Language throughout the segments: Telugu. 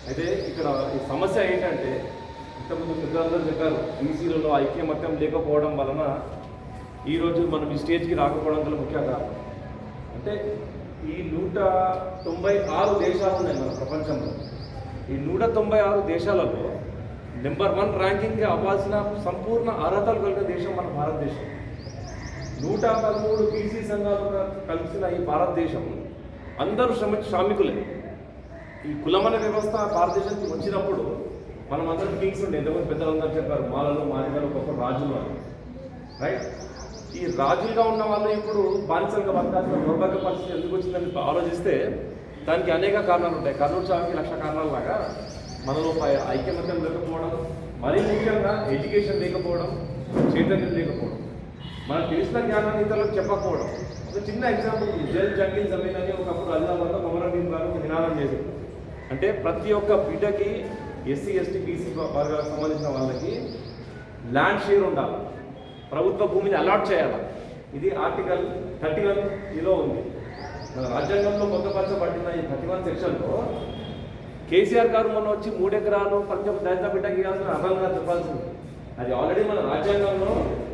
అయితే ఇక్కడ ఈ సమస్య ఏంటంటే ఇంతకుముందు పెద్దలందరూ చెప్పారు, బీసీలలో ఐక్యమత్యం లేకపోవడం వలన ఈరోజు మనం ఈ స్టేజ్కి రాకపోవడం గల ముఖ్య కారణం. అంటే ఈ 196 దేశాలు ఉన్నాయి మన ప్రపంచంలో. ఈ 196 దేశాలలో నెంబర్ 1 ర్యాంకింగ్గా అవ్వాల్సిన సంపూర్ణ అర్హతలు కలిగిన దేశం మన భారతదేశం. 113 బీసీ సంఘాలు కలిసిన ఈ భారతదేశం అందరూ శ్రామికులే. ఈ కులమన వ్యవస్థ భారతదేశానికి వచ్చినప్పుడు మనం అందరం కింగ్స్ ఉండే, ఎంతమంది పెద్దలందరూ చెప్పారు, మాలలు మాదిగలు ఒక్కొక్క రాజులు అని, రైట్? ఈ రాజులుగా ఉన్న వాళ్ళు ఇప్పుడు బానిసలుగా బతకాల్సిన దౌర్భాగ్య పరిస్థితి ఎందుకు వచ్చిందని ఆలోచిస్తే దానికి అనేక కారణాలు ఉంటాయి. కర్నూలు చావుకి 1,00,000 కారణాలలాగా మనలో ఐక్యమత్యం లేకపోవడం, మరీ ముఖ్యంగా ఎడ్యుకేషన్ లేకపోవడం, చైతన్యం లేకపోవడం, మనకు తెలిసిన జ్ఞానాన్ని ఇతరులకు చెప్పకపోవడం. ఒక చిన్న ఎగ్జాంపుల్, జల్ జంగిల్ జమీన్ అని ఒకప్పుడు అదిలాబాద్లో కొమరంభీం గారు ఒక నినాదం చేశారు. అంటే ప్రతి ఒక్క బిడ్డకి ఎస్సీ ఎస్టీ బీసీ వర్గాలకు సంబంధించిన వాళ్ళకి ల్యాండ్ షేర్ ఉండాలి, ప్రభుత్వ భూమిని అలాట్ చేయాలి. ఇది ఆర్టికల్ 31లో ఉంది. మన రాజ్యాంగంలో పొందుపరచబడిన ఈ 31 సెక్షన్లో కేసీఆర్ గారు మొన్న వచ్చి 3 ఎకరాలు పంచం దళిత బిడ్డకి ఇవ్వాల్సిన అర్హంగా చెప్పాల్సింది. అది ఆల్రెడీ మన రాజ్యాంగంలో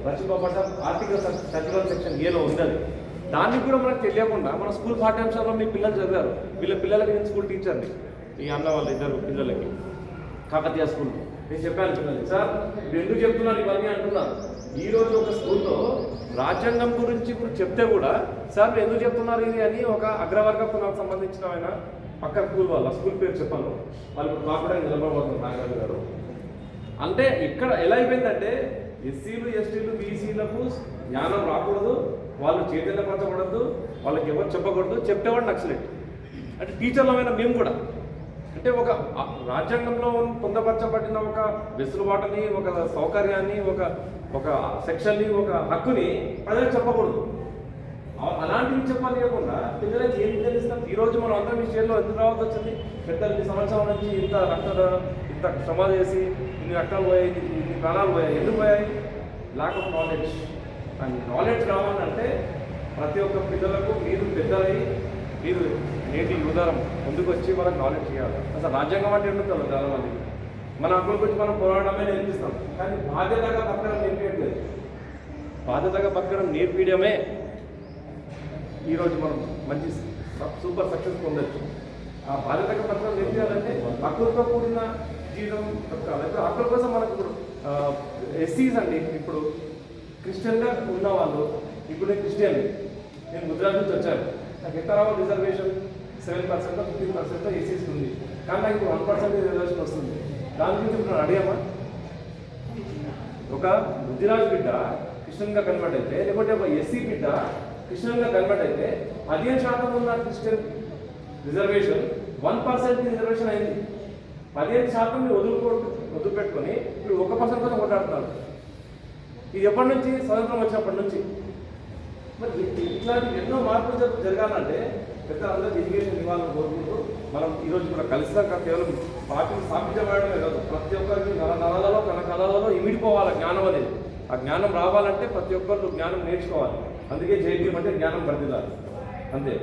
రచింపబడ్డ ఆర్టికల్ 31 సెక్షన్ ఏలో ఉంది. దాన్ని కూడా మనకు తెలియకుండా మన స్కూల్ పాఠ్యాంశాల్లో మీ పిల్లలు చదివారు. వీళ్ళ పిల్లలకి నేను స్కూల్ టీచర్ని, ఈ అన్న వాళ్ళ 2 పిల్లలకి కాకతీయ స్కూల్. నేను చెప్పాను పిల్లలకి, సార్ మీరు ఎందుకు చెప్తున్నారు ఇవన్నీ అంటున్నారు. ఈరోజు ఒక స్కూల్లో రాజ్యాంగం గురించి చెప్తే కూడా సార్ మీరు ఎందుకు చెప్తున్నారు ఇది అని ఒక అగ్రవర్గ కులానికి సంబంధించిన ఆయన పక్క స్కూల్ వాళ్ళ స్కూల్ పేరు చెప్పాను, వాళ్ళు ఇప్పుడు కాకుండా నిలబడబోతున్నారు నాగరాజు గారు. అంటే ఇక్కడ ఎలా అయిపోయిందంటే ఎస్సీలు ఎస్టీలు బీసీలకు జ్ఞానం రాకూడదు, వాళ్ళు చైతన్యపరచకూడదు, వాళ్ళకి ఎవరు చెప్పకూడదు, చెప్పేవాడు నక్సలెట్. అంటే టీచర్లమైన మేము కూడా అంటే ఒక రాజ్యాంగంలో పొందపరచబడిన ఒక వెసులుబాటుని, ఒక సౌకర్యాన్ని, ఒక సెక్షన్ని, ఒక హక్కుని ప్రజలకు చెప్పకూడదు. అలాంటివి చెప్పలేకుండా పిల్లలకి ఏం తెలుస్తాం? ఈరోజు మనం అందరం ఈ స్టేజ్లో ఎందుకు రావాల్సి వచ్చింది? పెద్దలు 2 సంవత్సరాల నుంచి ఇంత శ్రమ చేసి ఇన్ని రక్తాలు పోయాయి, ఇన్ని ప్రాణాలు పోయాయి. ఎందుకు పోయాయి? Lack of knowledge. And knowledge రావాలంటే ప్రతి ఒక్క పిల్లలకు మీరు పెద్దలై మీరు నేటి యువతరం ముందుకు వచ్చి వాళ్ళకి నాలెడ్జ్ చేయాలి. అసలు రాజ్యాంగం అంటే ఉంటుంది చాలా మంది. మన హక్కుల గురించి మనం పోరాడమే నేర్పిస్తాం, కానీ బాధ్యతగా బతకడం నేర్పించట్లేదు. బాధ్యతగా బతకడం నేర్పించడమే ఈరోజు మనం మంచి సూపర్ సక్సెస్ పొందొచ్చు. ఆ బాధ్యతగా బతకడం నేర్పించాలంటే హక్కులతో కూడిన జీవితం బతకాలి. ఇప్పుడు హక్కుల కోసం మనకు ఇప్పుడు ఎస్సీస్ అండి, ఇప్పుడు క్రిస్టియన్గా ఉన్న వాళ్ళు, ఇప్పుడు నేను క్రిస్టియన్, నేను గుజరాత్ నుంచి వచ్చాను, నాకు ఎంత రావాలి రిజర్వేషన్? 7% 15% ఎస్సీస్ ఉంది, కానీ నాకు ఇప్పుడు 1% రిజర్వేషన్ వస్తుంది. దాని గురించి ఇప్పుడు నేను అడిగామా? ఒక గుజరాత్ బిడ్డ క్రిస్టియన్గా కన్వర్ట్ అయితే, లేకపోతే ఒక ఎస్సీ బిడ్డ క్రిస్టియన్గా కన్వర్ట్ అయితే 15% ఉన్న క్రిస్టియన్ రిజర్వేషన్ 1% రిజర్వేషన్ అయింది. 15% వదిలిపెట్టుకొని ఇప్పుడు 1% కోసం కొట్లాడుతున్నారు. ఇది ఎప్పటి నుంచి? స్వతంత్రం వచ్చినప్పటి నుంచి. మరి ఇట్లాంటి ఎన్నో మార్పులు జరగాలంటే పెద్దలందరూ ఎడ్యుకేషన్ ఇవ్వాలని కోరుకుంటూ మనం ఈరోజు కూడా కలిసినాక కేవలం పార్టీని స్థాపించబడమే కాదు, ప్రతి ఒక్కరికి నరాలలో తన కళలలో ఇమిడిపోవాలి జ్ఞానం అనేది. ఆ జ్ఞానం రావాలంటే ప్రతి ఒక్కరు జ్ఞానం నేర్చుకోవాలి. అందుకే జైబీఎం అంటే జ్ఞానం వర్ధిల్లాలి, అంతే.